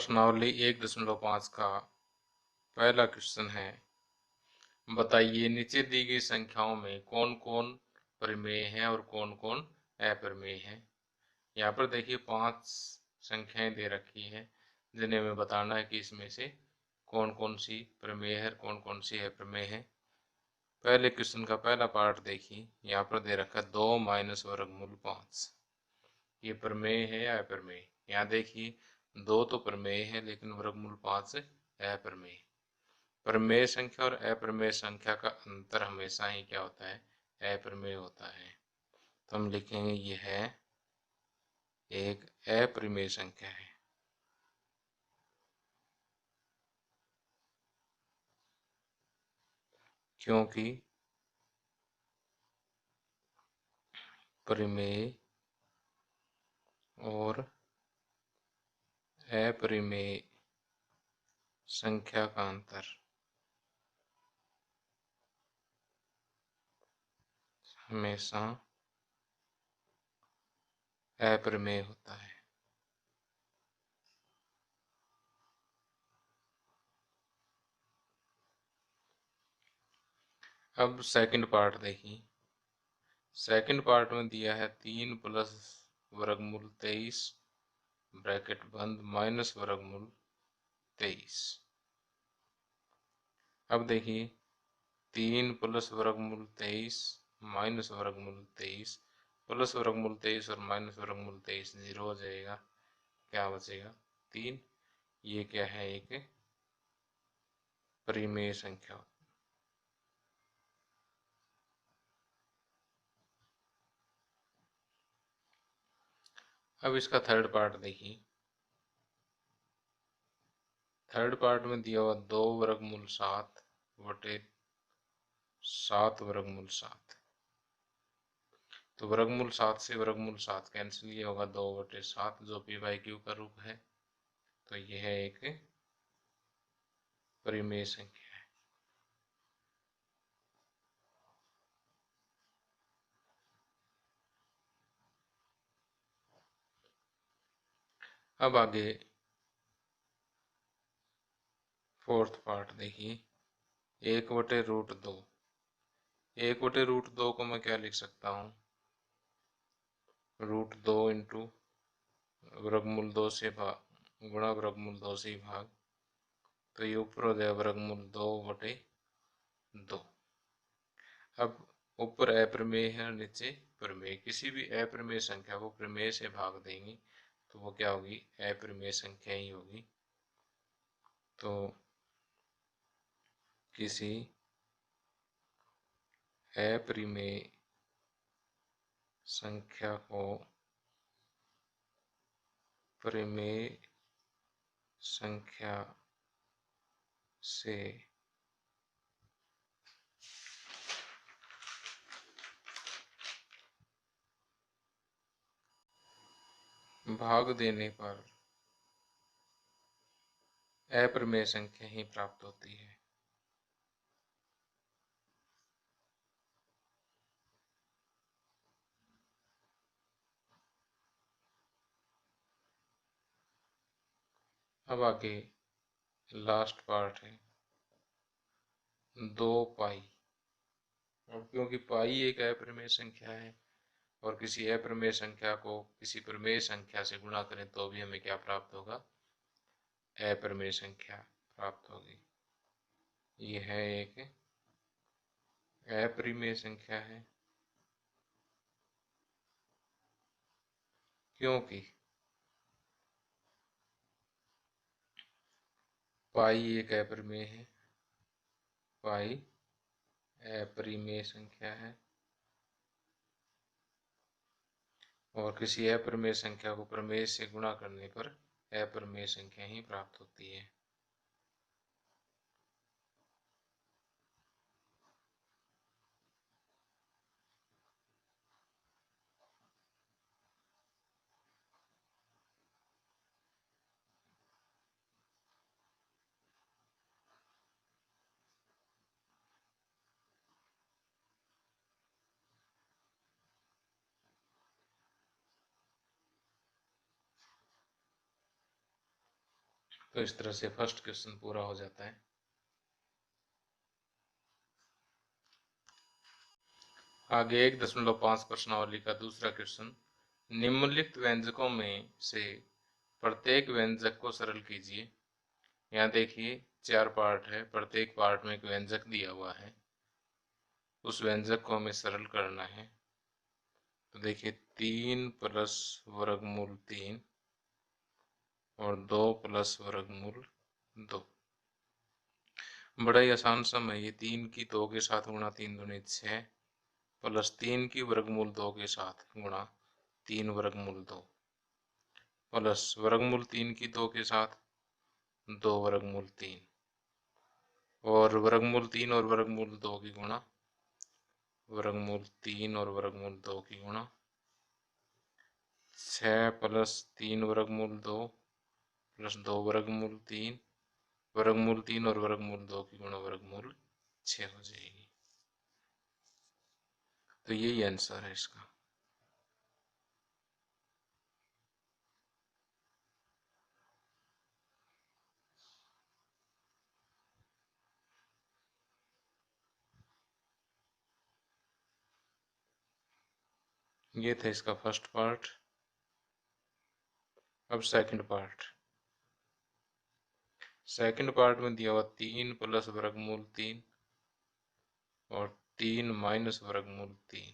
प्रश्नावली 1.5 का पहला क्वेश्चन है, बताइए नीचे दी गई संख्याओं में कौन कौन परिमेय है और कौन कौन अप्रमेय है। यहाँ पर देखिए 5 संख्याएं दे रखी है जिन्हें हमें बताना है कि इसमें से कौन कौन सी प्रमेय है और कौन कौन सी अप्रमेय है। पहले क्वेश्चन का पहला पार्ट देखिए, यहाँ पर दे रखा 2 माइनस वर्गमूल 5। ये प्रमेय है या अप्रमेय। यहाँ देखिए 2 तो प्रमेय है लेकिन वर्गमूल 5 अप्रमेय। प्रमेय संख्या और अप्रमेय संख्या का अंतर हमेशा ही क्या होता है, अप्रमेय होता है। तो हम लिखेंगे यह है एक अप्रमेय संख्या है। क्योंकि प्रमेय और अप्रमेय संख्या का अंतर हमेशा अप्रमेय होता है। अब सेकंड पार्ट देखिए। सेकंड पार्ट में दिया है 3 प्लस वर्गमूल 23 ब्रैकेट बंद माइनस वर्गमूल 23। अब देखिए 3 प्लस वर्गमूल 23 माइनस वर्गमूल 23 प्लस वर्गमूल 23 और माइनस वर्गमूल 23 जीरो हो जाएगा। क्या बचेगा 3। ये क्या है, एक परिमेय संख्या। अब इसका थर्ड पार्ट देखिए। थर्ड पार्ट में दिया हुआ 2 वर्गमूल 7 बटे 7 वर्गमूल 7। तो वर्गमूल 7 से वर्गमूल 7 कैंसिल, ये होगा 2/7 जो पी बाई क्यू का रूप है। तो यह है एक परिमेय संख्या है। अब आगे फोर्थ पार्ट देखिए। 1/√2। 1/√2 को मैं क्या लिख सकता हूँ, √2 इंटू वर्गमूल 2 से भाग गुणा वर्गमूल 2 से भाग। तो ये ऊपर हो जाएगा वर्गमूल 2/2। अब ऊपर अप्रमेय है और नीचे प्रमेय। किसी भी अप्रमेय संख्या को प्रमेय से भाग देंगे तो वो क्या होगी, अप्रमेय संख्या ही होगी। तो किसी अप्रमेय संख्या को प्रमेय संख्या से भाग देने पर अप्रमेय संख्या ही प्राप्त होती है। अब आगे लास्ट पार्ट है 2 पाई। और क्योंकि पाई एक अप्रमेय संख्या है और किसी अप्रमेय संख्या को किसी प्रमेय संख्या से गुणा करें तो भी हमें क्या प्राप्त होगा, अप्रमेय संख्या प्राप्त होगी। यह एक अप्रमेय संख्या है क्योंकि पाई एक अप्रमेय है। पाई अप्रमेय संख्या है और किसी अप्रमेय संख्या को प्रमेय से गुणा करने पर अप्रमेय संख्या ही प्राप्त होती है। तो इस तरह से फर्स्ट क्वेश्चन पूरा हो जाता है। आगे 1.5 प्रश्नावली का दूसरा क्वेश्चन, निम्नलिखित व्यंजकों में से प्रत्येक व्यंजक को सरल कीजिए। यहाँ देखिए 4 पार्ट है, प्रत्येक पार्ट में एक व्यंजक दिया हुआ है, उस व्यंजक को हमें सरल करना है। तो देखिए 3 प्लस वर्गमूल 3 और 2 प्लस वर्गमूल 2। बड़ा ही आसान सम है ये। 3 की 2 के साथ गुणा 3 दूनी 6 प्लस 3 की वर्गमूल 2 के साथ गुणा 3 वर्गमूल 2 प्लस वर्गमूल 3 की 2 के साथ 2 वर्गमूल 3 और वर्गमूल 3 और वर्गमूल 2 की गुणा वर्गमूल 3 और वर्गमूल 2 की गुणा 6 प्लस 3 वर्गमूल 2 प्लस 2 वर्गमूल 3 वर्गमूल 3 और वर्गमूल 2 की गुणा वर्गमूल 6 हो जाएगी। तो यही आंसर है इसका। ये था इसका फर्स्ट पार्ट। अब सेकंड पार्ट। सेकंड पार्ट में दिया हुआ 3 प्लस वर्गमूल 3 और 3 माइनस वर्गमूल 3।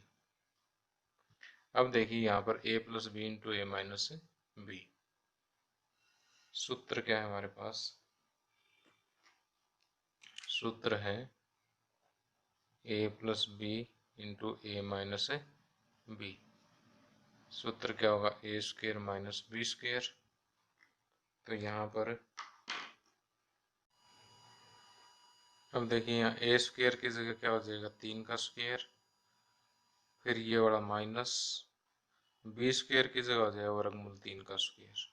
अब देखिए यहाँ पर a plus B into A minus B. सूत्र क्या है हमारे पास? सूत्र है a plus B into A minus B. सूत्र क्या होगा? A square minus B square. तो यहाँ पर अब देखिए यहाँ ए स्क्वेयर की जगह क्या हो जाएगा? 3 का स्क्वेयर, फिर ये वाला माइनस बी स्क्वेयर की जगह हो जाएगा वर्गमूल 3 का स्क्वेयर।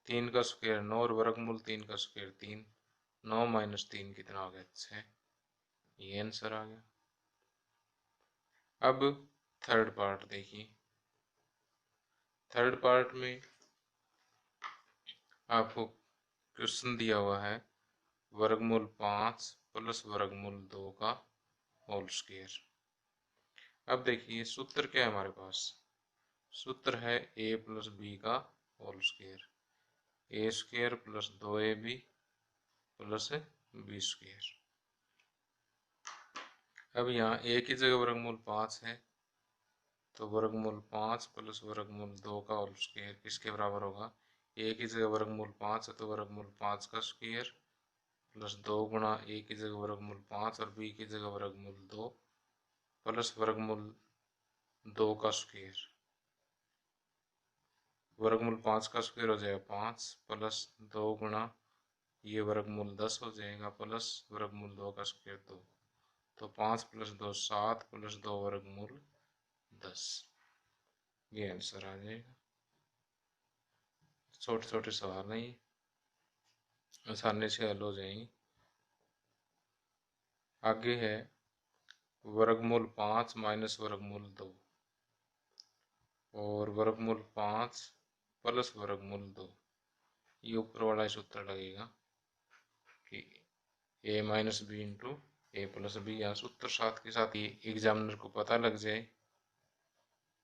3 का स्क्वेयर 9 और वर्गमूल 3 का स्क्वेयर 3। 9 माइनस 3 कितना हो गया? 6। ये आंसर आ गया। अब थर्ड पार्ट देखिए। थर्ड पार्ट में आपको क्वेश्चन दिया हुआ है वर्गमूल 5 प्लस वर्गमूल 2 का होल स्क्वायर। अब देखिए सूत्र क्या है हमारे पास? सूत्र है a प्लस बी का whole square. A square plus 2ab plus B square. अब यहाँ a की जगह वर्गमूल 5 है, तो वर्गमूल 5 प्लस वर्गमूल 2 का होल स्क्वायर किसके बराबर होगा? a की जगह वर्गमूल 5 है तो वर्गमूल 5 का स्क्वायर प्लस 2 गुणा a की जगह वर्गमूल 5 और b की जगह वर्गमूल 2 प्लस वर्गमूल 2 का स्क्वायर। वर्गमूल 5 का स्क्वायर हो जाएगा 5 प्लस 2 गुणा ये वर्गमूल 10 हो जाएगा प्लस वर्गमूल 2 का स्क्वायर 2। तो 5 प्लस 2 7 प्लस 2 वर्गमूल 10। ये आंसर आ जाएगा। छोटे छोटे सवाल नहीं, आसानी से हल हो जाएंगे। आगे है वर्गमूल 5 माइनस वर्गमूल 2 और वर्गमूल 5 प्लस वर्गमूल 2। ये ऊपर वाला सूत्र लगेगा कि a minus B into A plus B. यहाँ सूत्र साथ के साथ ये एग्जामिनर को पता लग जाए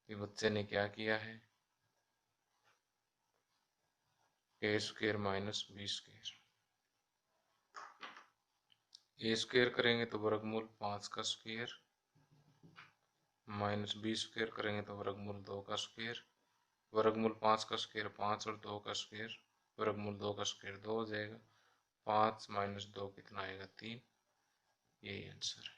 कि बच्चे ने क्या किया है। ए स्क्वेयर माइनस बी स्क्वेयर। ए स्क्वेयर करेंगे तो वर्गमूल 5 का स्क्वेयर माइनस बी स्क्वेयर करेंगे तो वर्गमूल 2 का स्क्वेयर। वर्गमूल 5 का स्क्वेयर 5 और 2 का स्क्वेयर वर्गमूल 2 का स्क्वेयर 2 हो जाएगा। 5 माइनस 2 कितना आएगा? 3। यही आंसर है।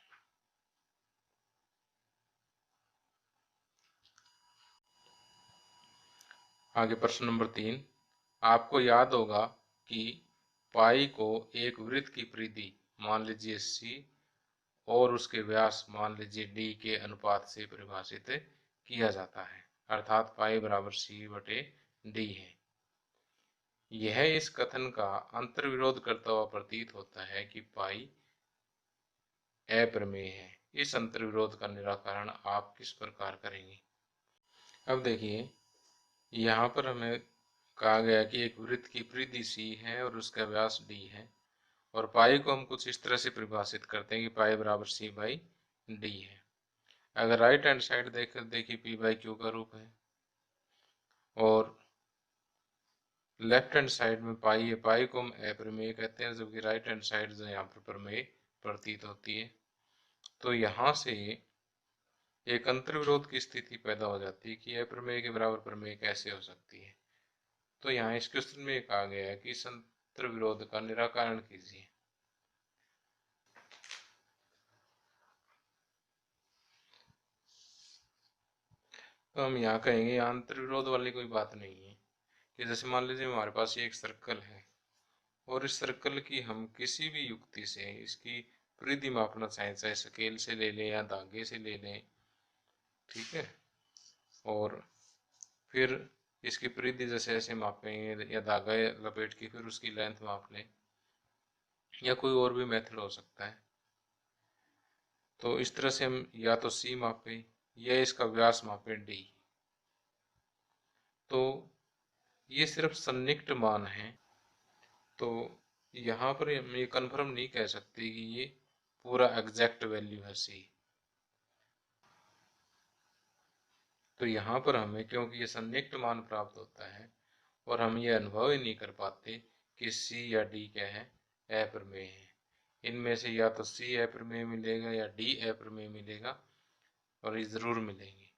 आगे प्रश्न नंबर 3। आपको याद होगा कि पाई को एक वृत्त की परिधि मान लीजिए c और उसके व्यास मान लीजिए d के अनुपात से परिभाषित किया जाता है, अर्थात पाई बराबर c बटे d है। यह इस कथन का अंतर्विरोध करता हुआ प्रतीत होता है कि पाई अप्रमेय है। इस अंतर्विरोध का निराकरण आप किस प्रकार करेंगे? अब देखिए यहाँ पर हमें कहा गया कि एक वृत्त की परिधि सी है और उसका व्यास डी है, और पाई को हम कुछ इस तरह से परिभाषित करते हैं कि पाई बराबर सी बाई डी है। अगर राइट हैंड साइड देखकर देखिए पी बाई क्यू का रूप है, और लेफ्ट हैंड साइड में पाई है, पाई को हम अप्रमेय कहते हैं, जबकि राइट हैंड साइड जो यहाँ पर प्रमेय प्रतीत होती है। तो यहाँ से एक अंतर्विरोध की स्थिति पैदा हो जाती है कि अप्रमेय के बराबर प्रमेय कैसे हो सकती है। तो यहाँ इस क्वेश्चन में कहा गया है कि इस अंतर्विरोध का निराकरण कीजिए। तो हम यहाँ कहेंगे अंतर्विरोध वाली कोई बात नहीं है कि जैसे मान लीजिए हमारे पास ये एक सर्कल है, और इस सर्कल की हम किसी भी युक्ति से इसकी परिधि मापना चाहें, चाहे स्केल से ले लें या धागे से ले लें, ठीक है, और फिर इसकी परिधि जैसे ऐसे मापेंगे या धागा लपेट के फिर उसकी लेंथ माप लें, या कोई और भी मेथड हो सकता है। तो इस तरह से हम या तो सी मापें या इसका व्यास मापें डी। तो ये सिर्फ सन्निकट मान है, तो यहाँ पर हम ये कन्फर्म नहीं कह सकते कि ये पूरा एग्जैक्ट वैल्यू है सी। तो यहाँ पर हमें क्योंकि ये सन्निकट मान प्राप्त होता है और हम ये अनुभव ही नहीं कर पाते कि सी या डी क्या है, अप्रमेय है। इनमें से या तो सी अप्रमेय मिलेगा या डी अप्रमेय मिलेगा, और ये जरूर मिलेंगे,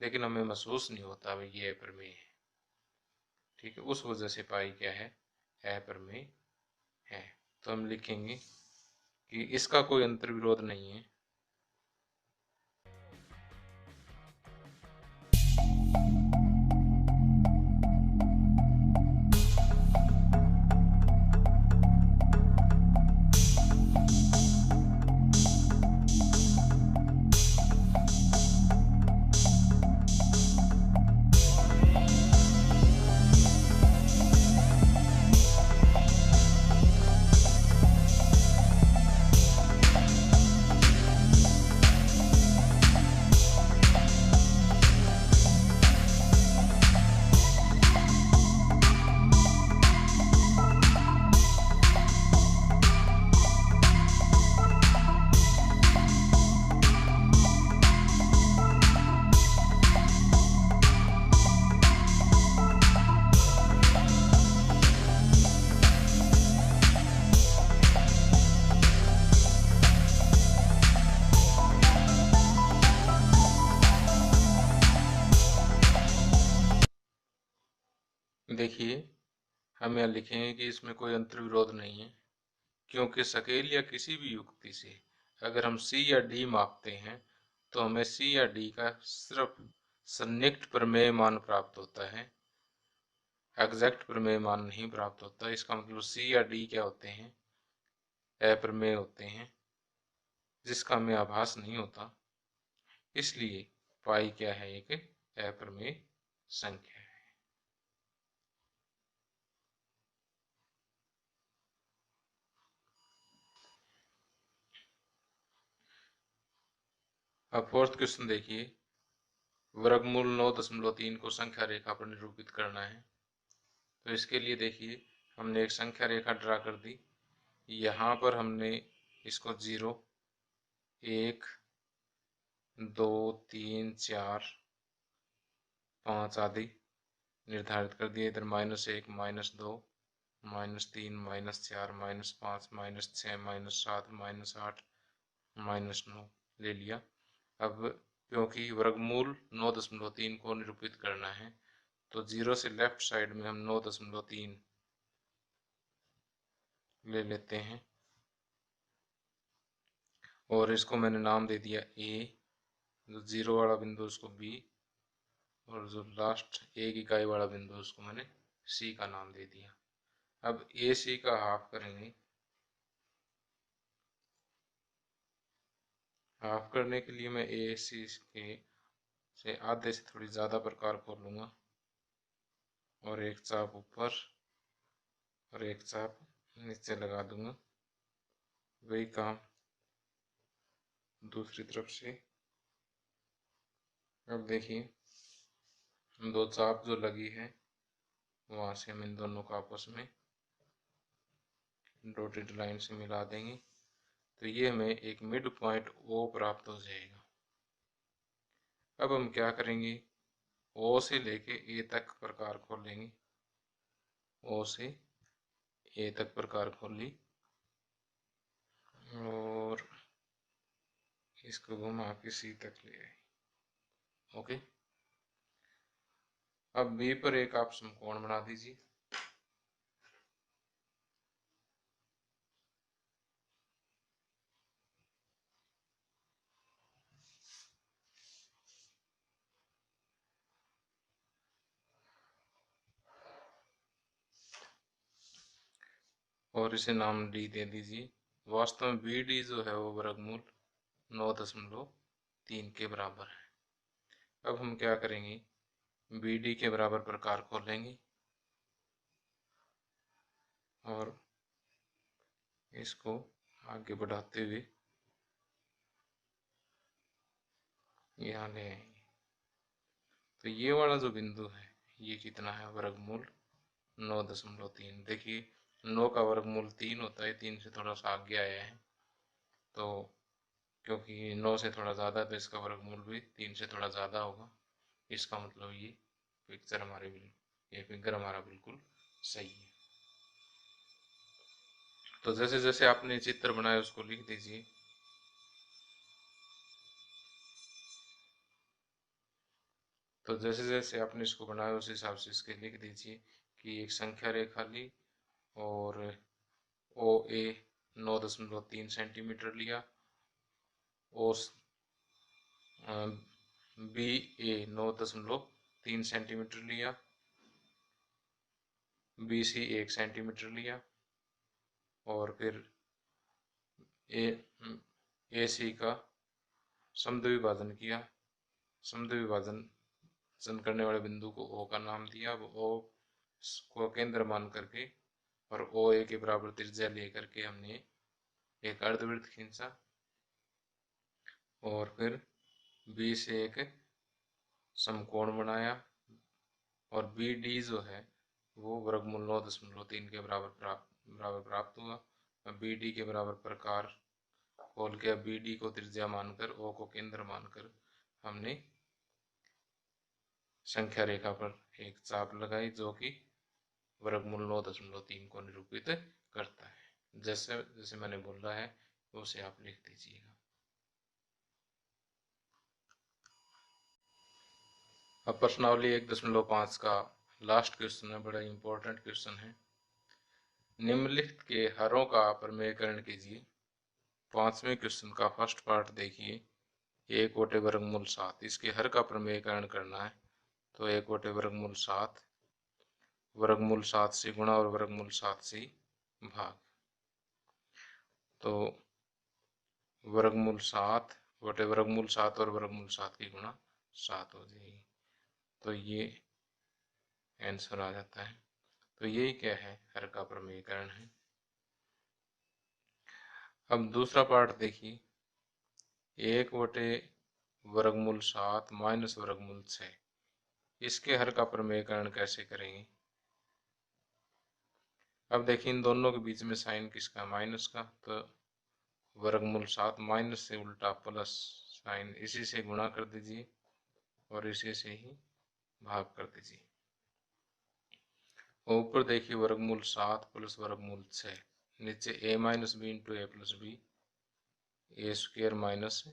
लेकिन हमें महसूस नहीं होता भाई ये अप्रमेय है। ठीक है, उस वजह से पाई क्या है, अप्रमेय है। तो हम लिखेंगे कि इसका कोई अंतर्विरोध नहीं है। देखिए, हम यहाँ लिखेंगे कि इसमें कोई अंतर्विरोध नहीं है, क्योंकि स्केल या किसी भी युक्ति से अगर हम सी या डी मापते हैं तो हमें सी या डी का सिर्फ सन्निकट प्रमेय मान प्राप्त होता है, एग्जैक्ट प्रमेय मान नहीं प्राप्त होता। इसका मतलब सी या डी क्या होते हैं, अप्रमेय होते हैं, जिसका हमें आभास नहीं होता। इसलिए पाई क्या है, एक अप्रमेय संख्या है। अब फोर्थ क्वेश्चन देखिए, वर्गमूल 9.3 को संख्या रेखा पर निरूपित करना है। तो इसके लिए देखिए हमने एक संख्या रेखा ड्रा कर दी। यहाँ पर हमने इसको 0, 1, 2, 3, 4, 5 आदि निर्धारित कर दिए। इधर -1, -2, -3, -4, -5, -6, -7, -8, -9 ले लिया। अब क्योंकि वर्गमूल 9.3 को निरूपित करना है, तो 0 से लेफ्ट साइड में हम 9.3 ले लेते हैं, और इसको मैंने नाम दे दिया ए, जो 0 वाला बिंदु उसको बी, और जो लास्ट एक इकाई वाला बिंदु उसको मैंने सी का नाम दे दिया। अब ए सी का हाफ करेंगे। हाफ करने के लिए मैं ए सी के से आधे से थोड़ी ज़्यादा प्रकार को लूँगा, और एक चाप ऊपर और एक चाप नीचे लगा दूंगा। वही काम दूसरी तरफ से। अब देखिए दो चाप जो लगी है वहां से हम इन दोनों को आपस में डॉटेड लाइन से मिला देंगे, तो ये हमें एक मिड पॉइंट ओ प्राप्त हो जाएगा। अब हम क्या करेंगे, ओ से लेके ए तक प्रकार खोलेंगे, ओ से ए तक प्रकार खोली और इसको घुमा के सी तक ले आए। ओके, अब बी पर एक आप समकोण बना दीजिए। और इसे नाम डी दे दीजिए। वास्तव में बी डी जो है वो वर्गमूल 9.3 के बराबर है। अब हम क्या करेंगे, बी डी के बराबर प्रकार खोलेंगे और इसको आगे बढ़ाते हुए यहाँ ले आएंगे। तो ये वाला जो बिंदु है ये कितना है, वर्गमूल 9.3। देखिए 9 का वर्गमूल 3 होता है, 3 से थोड़ा सा आगे आया है, तो क्योंकि 9 से थोड़ा ज़्यादा है तो इसका वर्गमूल भी 3 से थोड़ा ज़्यादा होगा। इसका मतलब ये फिगर हमारा बिल्कुल सही है। तो जैसे जैसे आपने चित्र बनाया उसको लिख दीजिए। तो जैसे जैसे आपने इसको बनाया उस हिसाब से इसके लिख दीजिए कि एक संख्या रेखा ली और ओ ए 9.3 सेंटीमीटर लिया, ओ बी ए 9.3 सेंटीमीटर लिया, बी सी 1 सेंटीमीटर लिया और फिर ए सी का समद्विभाजन किया। समद्विभाजन करने वाले बिंदु को ओ का नाम दिया। अब ओ को केंद्र मान करके और ओ ए के बराबर त्रिज्या लेकर के हमने एक अर्धवृत्त खींचा और फिर बी से एक समकोण बनाया और बी डी जो है वो वर्गमूल 9.3 के बराबर प्राप्त हुआ। बी डी के बराबर प्रकार खोल के बी डी को त्रिज्या मानकर ओ को केंद्र मानकर हमने संख्या रेखा पर एक चाप लगाई जो कि वर्गमूल 9.3 को निरूपित करता है। जैसे जैसे मैंने बोला है उसे आप लिख दीजिएगा। अब प्रश्नावली 1.5 का लास्ट क्वेश्चन है, बड़ा इंपॉर्टेंट क्वेश्चन है। निम्नलिखित के हरों का प्रमेयकरण कीजिए। 5वें क्वेश्चन का फर्स्ट पार्ट देखिए, 1/7। इसके हर का प्रमेयकरण करना है, तो 1/7 वर्गमूल 7 से गुणा और वर्गमूल 7 से भाग, तो वर्गमूल 7 बटे वर्गमूल 7 और वर्गमूल 7 की गुणा 7 हो जाएगी, तो ये आंसर आ जाता है। तो यही क्या है, हर का प्रमेयकरण है। अब दूसरा पार्ट देखिए, 1/7 माइनस वर्गमूल 6, इसके हर का प्रमेयकरण कैसे करेंगे। अब देखिए इन दोनों के बीच में साइन किसका, माइनस का, तो वर्गमूल 7 माइनस से उल्टा प्लस साइन, इसी से गुणा कर दीजिए और इसी से ही भाग कर दीजिए। ऊपर देखिए वर्गमूल 7 प्लस वर्गमूल 6, नीचे a minus B into A plus B, A square minus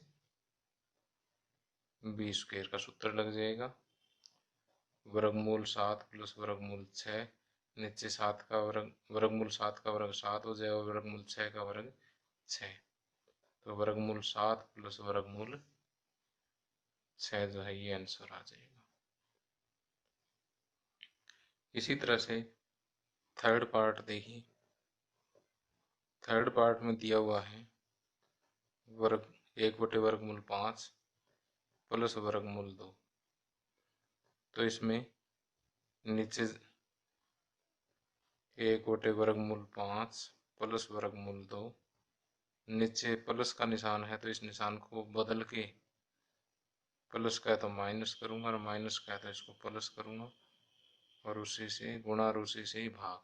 B square का सूत्र लग जाएगा। वर्गमूल 7 प्लस वर्गमूल 6, नीचे 7 का वर्ग, वर्गमूल 7 का वर्ग 7 हो जाएगा, वर्गमूल 6 का वर्ग 6, तो वर्गमूल 7 प्लस वर्गमूल 6 जो है ये आंसर आ जाएगा। इसी तरह से थर्ड पार्ट देखिए, थर्ड पार्ट में दिया हुआ है वर्ग 1/5 प्लस वर्गमूल 2, तो इसमें नीचे 1/5 प्लस वर्गमूल 2, नीचे प्लस का निशान है तो इस निशान को बदल के प्लस का है तो माइनस करूंगा और माइनस का है तो इसको प्लस करूंगा, और उसी से गुणा और उसी से ही भाग।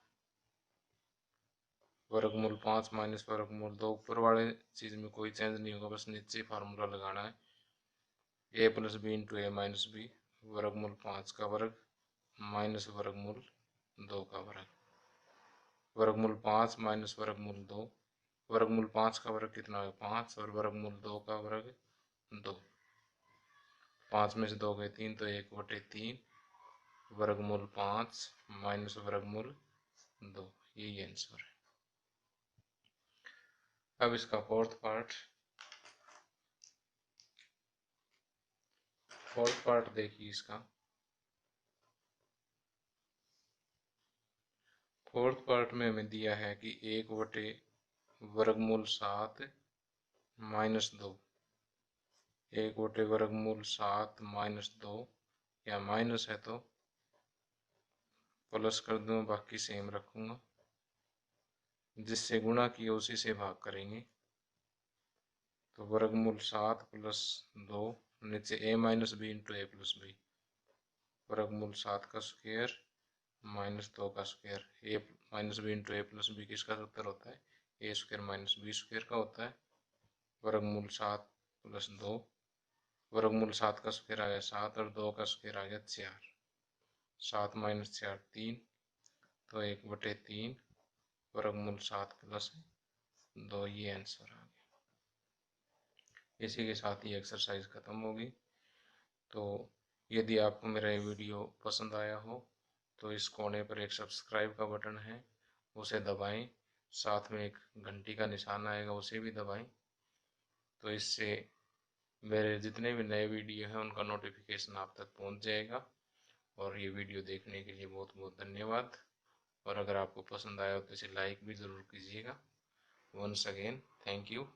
वर्गमूल 5 माइनस वर्गमूल 2, ऊपर वाले चीज में कोई चेंज नहीं होगा, बस नीचे फार्मूला लगाना है a plus B into A minus B, वर्गमूल 5 का वर्ग माइनस वर्गमूल 2 का वर्ग। वर्गमूल 5 माइनस वर्गमूल 2, वर्गमूल 5 का वर्ग कितना है 5, और वर्गमूल 2 का वर्ग 2। 5 में से 2 गए 3, तो 1/3 वर्गमूल 5 माइनस वर्गमूल 2, यही आंसर है। अब इसका फोर्थ पार्ट देखिए। इसका फोर्थ पार्ट में हमें दिया है कि 1/वर्गमूल 7 माइनस 2, 1/वर्गमूल 7 माइनस 2, या माइनस है तो प्लस कर दूँ, बाकी सेम रखूँगा। जिससे गुणा किया उसी से भाग करेंगे, तो वर्गमूल 7 प्लस 2, नीचे a minus B into A plus B, वर्गमूल 7 का स्क्वायर माइनस 2 का square. a minus B into A plus B किसका सूत्र होता है, A square minus B square का होता है। वर्गमूल 7 प्लस 2, वर्गमूल 7 का स्क्वायर आ गया 7, और 2 का स्क्वायर आ गया 4, 7 माइनस 4 3, तो 1/3 वर्गमूल 7 प्लस 2, ये आंसर आ गया। इसी के साथ ही एक्सरसाइज खत्म होगी। तो यदि आपको मेरा ये वीडियो पसंद आया हो तो इस कोने पर एक सब्सक्राइब का बटन है, उसे दबाएं। साथ में एक घंटी का निशान आएगा, उसे भी दबाएं। तो इससे मेरे जितने भी नए वीडियो हैं उनका नोटिफिकेशन आप तक पहुंच जाएगा। और ये वीडियो देखने के लिए बहुत बहुत धन्यवाद। और अगर आपको पसंद आया हो तो इसे लाइक भी ज़रूर कीजिएगा। Once again thank you.